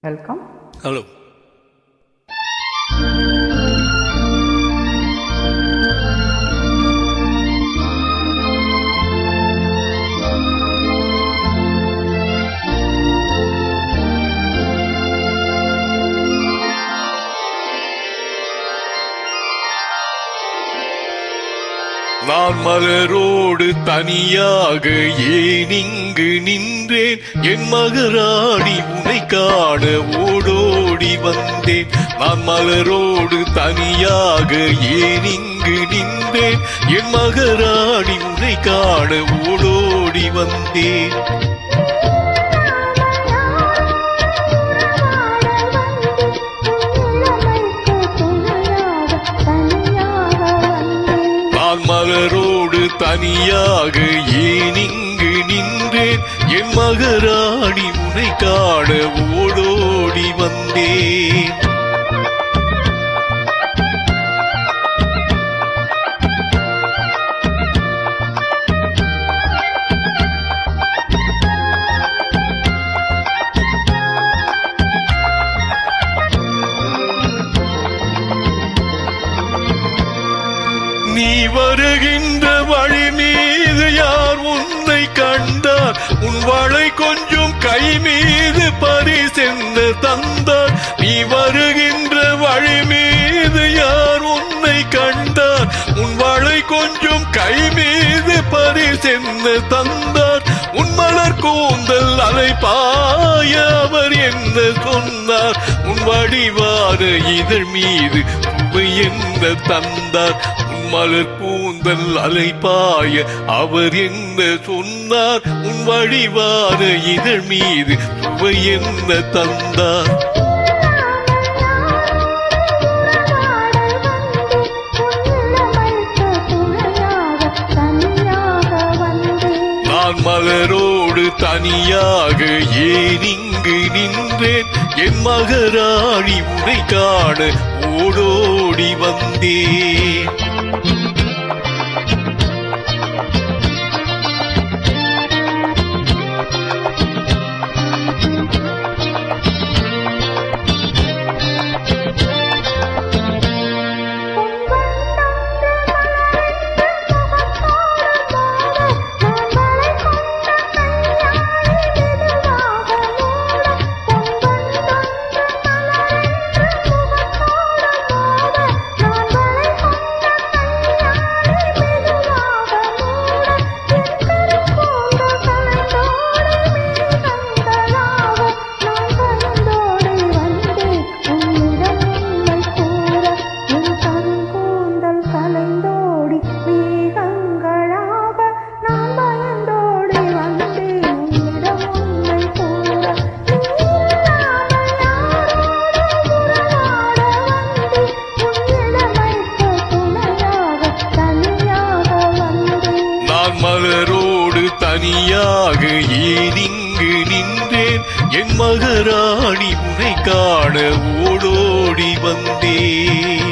Welcome. Hello. நான் மலரோடு தனியாக ஏன் இங்கு நின்றேன், என் மகராணி உன்னை காண ஓடோடி வந்தேன். நான் மலரோடு தனியாக ஏன் இங்கு நின்றேன், என் மகராணி உன்னை காண ஓடோடி வந்தேன். மலரோடு தனியாக ஏன் இங்கு நின்றேன், என் மகராணி உன்னை காண ஓடோடி வந்தேன். நீ வருகின்ற வழி மீது யார் உன்னை கண்டார், உன் வளை கொஞ்சம் கை மீது பரிசென்று தந்தார். நீ வருகின்ற வழி மீது யார் உன்னை கண்டார், உன் வளை கொஞ்சம் கை மீது பரிசென்று தந்தார். உன் மலர் கூந்தல் அலைபாய அவர் என்ன சொன்னார், உன் வடிவார இதழ் மீது சுவை என்ன தந்தார். உன் மலர் கூந்தல் அலைபாய அவர் என்ன சொன்னார், உன் வடிவார இதழ் மீது சுவை என்ன தந்தார். நான் மலரோடு தனியாக ஏன் இங்கு நின்றேன், என் மகராணி உன்னை காண ஓடோடி வந்தேன். மலரோடு தனியாக ஏன் இங்கு நின்றேன், என் மகராணி உன்னை காண ஓடோடி வந்தேன்.